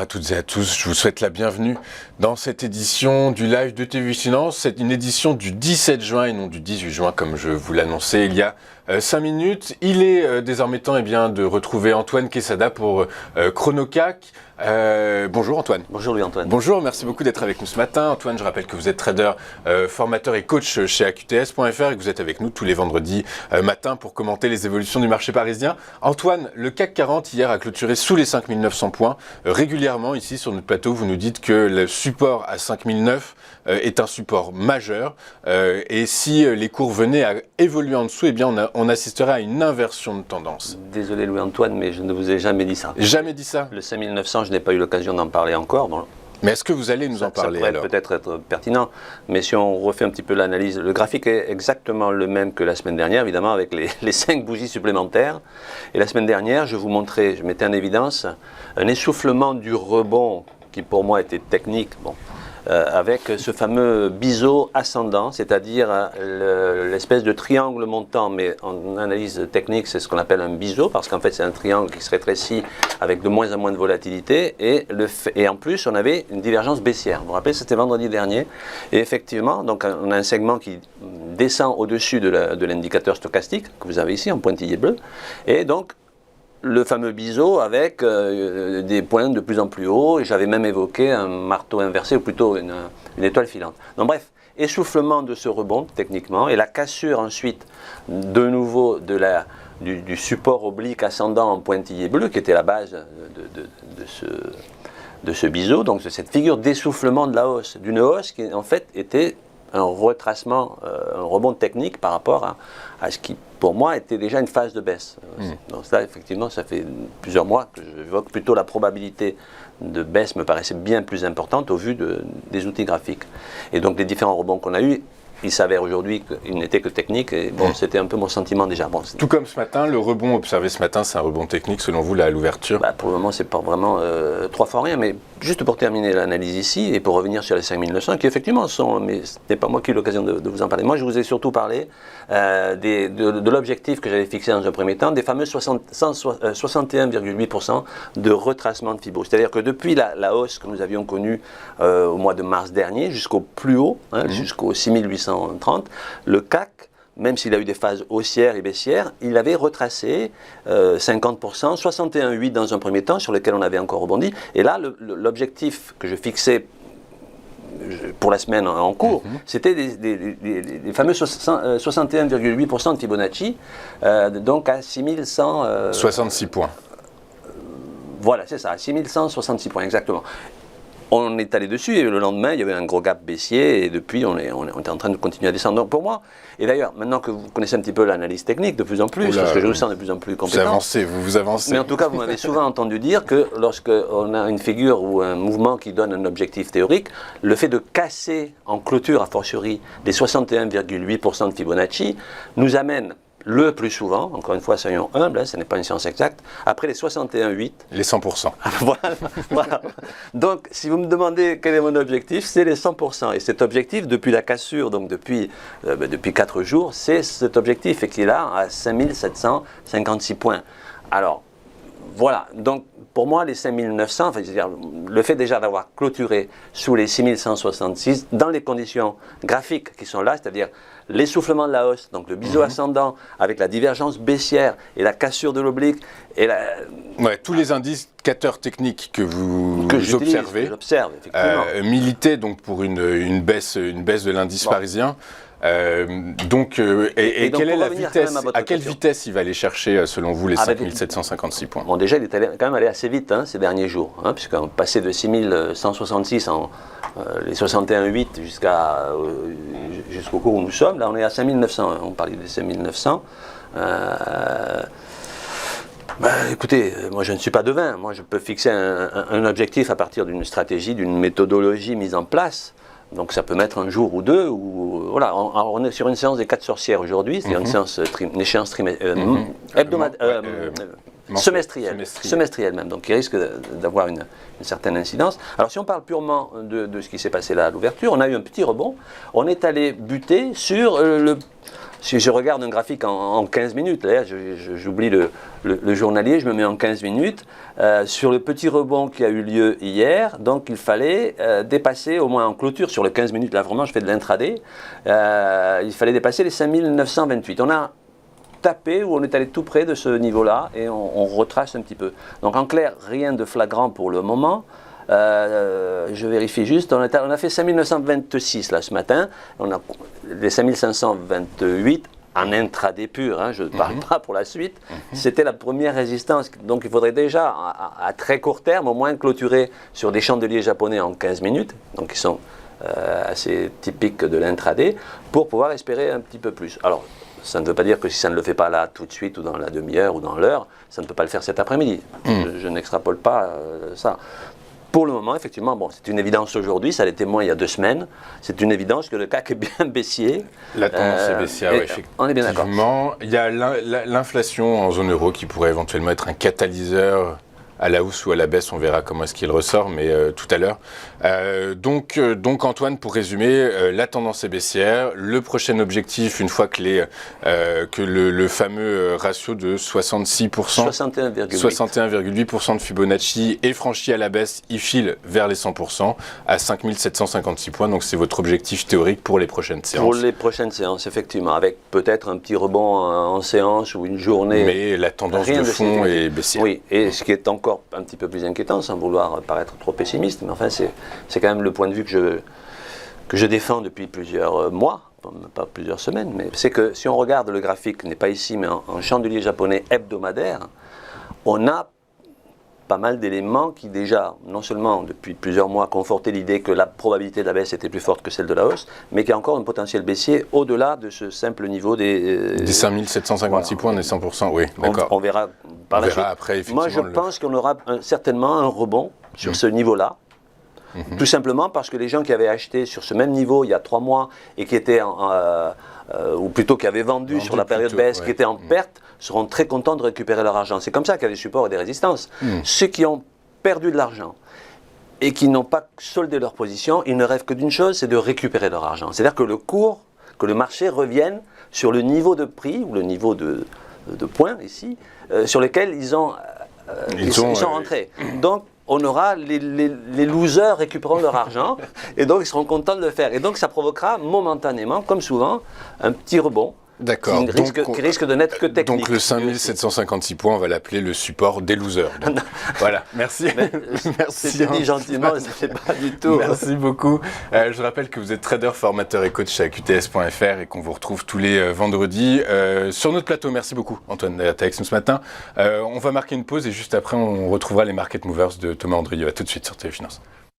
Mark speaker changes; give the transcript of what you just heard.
Speaker 1: à toutes et à tous, je vous souhaite la bienvenue dans cette édition du live de TV Finance. C'est une édition du 17 juin et non du 18 juin comme je vous l'annonçais il y a 5 minutes. Il est désormais temps de retrouver Antoine Quesada pour Chronocac. Bonjour Antoine.
Speaker 2: Bonjour Louis-Antoine.
Speaker 1: Bonjour, merci beaucoup d'être avec nous ce matin. Antoine, je rappelle que vous êtes trader, formateur et coach chez AQTS.fr et que vous êtes avec nous tous les vendredis matin pour commenter les évolutions du marché parisien. Antoine, le CAC 40 hier a clôturé sous les 5900 points. Régulièrement ici sur notre plateau, vous nous dites que le support à 5009 est un support majeur et si les cours venaient à évoluer en dessous, eh bien on assisterait à une inversion de tendance.
Speaker 2: Désolé Louis-Antoine, mais je ne vous ai jamais dit ça.
Speaker 1: Jamais dit ça?
Speaker 2: Le 5900, je n'ai pas eu l'occasion d'en parler encore. Bon.
Speaker 1: Mais est-ce que vous allez nous en parler alors?
Speaker 2: Ça pourrait peut-être être pertinent, mais si on refait un petit peu l'analyse, le graphique est exactement le même que la semaine dernière, évidemment avec les 5 bougies supplémentaires. Et la semaine dernière, je mettais en évidence un essoufflement du rebond qui pour moi était technique. Bon. Avec ce fameux biseau ascendant, c'est-à-dire l'espèce de triangle montant, mais en analyse technique, c'est ce qu'on appelle un biseau, parce qu'en fait c'est un triangle qui se rétrécit avec de moins en moins de volatilité, et en plus on avait une divergence baissière. Vous vous rappelez, c'était vendredi dernier, et effectivement, donc on a un segment qui descend au-dessus de l'indicateur stochastique, que vous avez ici en pointillé bleu, et donc le fameux biseau avec des points de plus en plus hauts, et j'avais même évoqué un marteau inversé, ou plutôt une étoile filante. Donc bref, essoufflement de ce rebond techniquement, et la cassure ensuite de nouveau du support oblique ascendant en pointillé bleu, qui était la base de ce biseau, donc de cette figure d'essoufflement de la hausse, d'une hausse qui en fait était un retracement, un rebond technique par rapport à ce qui, pour moi, était déjà une phase de baisse. Donc là, effectivement, ça fait plusieurs mois que j'évoque plutôt la probabilité de baisse me paraissait bien plus importante au vu des outils graphiques. Et donc, les différents rebonds qu'on a eus, il s'avère aujourd'hui qu'ils n'étaient que techniques, et bon, c'était un peu mon sentiment déjà. Bon,
Speaker 1: tout comme ce matin, le rebond observé ce matin, c'est un rebond technique selon vous là, à l'ouverture?
Speaker 2: Pour le moment, c'est pas vraiment 3 fois rien, mais juste pour terminer l'analyse ici, et pour revenir sur les 5900, qui effectivement sont, mais ce n'est pas moi qui ai eu l'occasion de vous en parler. Moi, je vous ai surtout parlé de l'objectif que j'avais fixé dans un premier temps, des fameux 61,8% de retracement de Fibos. C'est-à-dire que depuis la hausse que nous avions connue au mois de mars dernier, jusqu'au plus haut, jusqu'au 6830, le CAC, même s'il a eu des phases haussières et baissières, il avait retracé 50%, 61,8 dans un premier temps, sur lequel on avait encore rebondi. Et là, l'objectif que je fixais pour la semaine en cours, c'était des fameux 61,8% de Fibonacci, donc à
Speaker 1: 6166 points.
Speaker 2: Voilà, c'est ça, 6166 points, exactement. On est allé dessus et le lendemain, il y avait un gros gap baissier et depuis, on est en train de continuer à descendre. Donc pour moi, et d'ailleurs, maintenant que vous connaissez un petit peu l'analyse technique de plus en plus, parce que je vous sens de plus en plus compétent.
Speaker 1: Vous avancez.
Speaker 2: Mais en tout cas, vous m'avez souvent entendu dire que lorsqu'on a une figure ou un mouvement qui donne un objectif théorique, le fait de casser en clôture, a fortiori, les 61,8% de Fibonacci, nous amène le plus souvent, encore une fois, soyons humbles, ce n'est pas une science exacte, après les 61,8.
Speaker 1: Les 100%.
Speaker 2: Voilà. Donc, si vous me demandez quel est mon objectif, c'est les 100%. Et cet objectif, depuis la cassure, donc depuis 4 jours, c'est cet objectif, et qui est là à 5756 points. Alors, voilà. Donc, pour moi, les 5900, enfin, c'est-à-dire le fait déjà d'avoir clôturé sous les 6166, dans les conditions graphiques qui sont là, c'est-à-dire l'essoufflement de la hausse, donc le biseau ascendant, avec la divergence baissière et la cassure de l'oblique, et
Speaker 1: tous les indicateurs techniques que vous observez, militaient donc pour une baisse de l'indice parisien. Donc, quelle est la vitesse? À quelle vitesse il va aller chercher, selon vous, les 5756 points?
Speaker 2: Bon, déjà, il est quand même allé assez vite ces derniers jours, puisqu'on passait de 6166 les 61,8 jusqu'au cours où nous sommes. Là, on est à 5900. On parlait des 5900. Écoutez, moi je ne suis pas devin. Moi, je peux fixer un objectif à partir d'une stratégie, d'une méthodologie mise en place. Donc ça peut mettre un jour ou deux, ou voilà. On est sur une séance des 4 sorcières aujourd'hui, c'est une échéance hebdomadaire, semestrielle même, donc qui risque d'avoir une certaine incidence. Alors si on parle purement de ce qui s'est passé là à l'ouverture, on a eu un petit rebond, on est allé buter sur Si je regarde un graphique en 15 minutes, là, j'oublie le journalier, je me mets en 15 minutes, sur le petit rebond qui a eu lieu hier, donc il fallait dépasser, au moins en clôture, sur le 15 minutes, là vraiment je fais de l'intraday, il fallait dépasser les 5928. On a tapé, où on est allé tout près de ce niveau-là, et on retrace un petit peu. Donc en clair, rien de flagrant pour le moment. Je vérifie juste, on a fait 5926 là ce matin, on a les 5528 en intraday pur, hein, je ne parle pas pour la suite, c'était la première résistance, donc il faudrait déjà à très court terme au moins clôturer sur des chandeliers japonais en 15 minutes, donc qui sont assez typiques de l'intraday, pour pouvoir espérer un petit peu plus. Alors, ça ne veut pas dire que si ça ne le fait pas là tout de suite ou dans la demi-heure ou dans l'heure, ça ne peut pas le faire cet après-midi. Je n'extrapole pas ça. Pour le moment, effectivement, bon, c'est une évidence aujourd'hui, ça l'était moins il y a 2 semaines. C'est une évidence que le CAC est bien baissier.
Speaker 1: La tendance est baissière, oui, effectivement.
Speaker 2: On est bien d'accord.
Speaker 1: Il y a l'inflation en zone euro qui pourrait éventuellement être un catalyseur à la hausse ou à la baisse, on verra comment est-ce qu'il ressort, mais tout à l'heure. Donc Antoine, pour résumer, la tendance est baissière. Le prochain objectif, une fois que le fameux ratio de 66%, 61,8% de Fibonacci est franchi à la baisse, il file vers les 100% à 5756 points. Donc c'est votre objectif théorique pour les prochaines séances.
Speaker 2: Pour les prochaines séances, effectivement, avec peut-être un petit rebond en séance ou une journée.
Speaker 1: Mais la tendance de fond est baissière.
Speaker 2: Oui, et ce qui est encore un petit peu plus inquiétant, sans vouloir paraître trop pessimiste, mais enfin c'est quand même le point de vue que je défends depuis plusieurs mois, pas plusieurs semaines, mais c'est que si on regarde le graphique, n'est pas ici, mais en chandelier japonais hebdomadaire, on a pas mal d'éléments qui déjà, non seulement depuis plusieurs mois, confortaient l'idée que la probabilité de la baisse était plus forte que celle de la hausse, mais qu'il y a encore un potentiel baissier au-delà de ce simple niveau des
Speaker 1: 5756 points, des 100%, oui, d'accord.
Speaker 2: On verra par la suite.
Speaker 1: Après, effectivement.
Speaker 2: Moi, je pense qu'on aura certainement un rebond sur ce niveau-là. Tout simplement parce que les gens qui avaient acheté sur ce même niveau il y a 3 mois et qui étaient, ou plutôt qui avaient vendu sur la période baisse, qui étaient en perte, seront très contents de récupérer leur argent. C'est comme ça qu'il y a des supports et des résistances. Ceux qui ont perdu de l'argent et qui n'ont pas soldé leur position, ils ne rêvent que d'une chose, c'est de récupérer leur argent. C'est-à-dire que que le marché revienne sur le niveau de prix ou le niveau de points ici, sur lequel ils sont rentrés. Donc, on aura les losers récupérant leur argent et donc ils seront contents de le faire. Et donc ça provoquera momentanément, comme souvent, un petit rebond.
Speaker 1: D'accord.
Speaker 2: Qui risque de n'être que technique.
Speaker 1: Donc le 5756 points, on va l'appeler le support des losers. Voilà, merci.
Speaker 2: Merci. C'était dit gentiment, ce n'est pas du tout.
Speaker 1: Merci beaucoup. Je rappelle que vous êtes trader, formateur et coach chez AQTS.fr et qu'on vous retrouve tous les vendredis sur notre plateau. Merci beaucoup Antoine d'être avec nous ce matin. On va marquer une pause et juste après on retrouvera les Market Movers de Thomas Andrieux. À tout de suite sur TV Finance.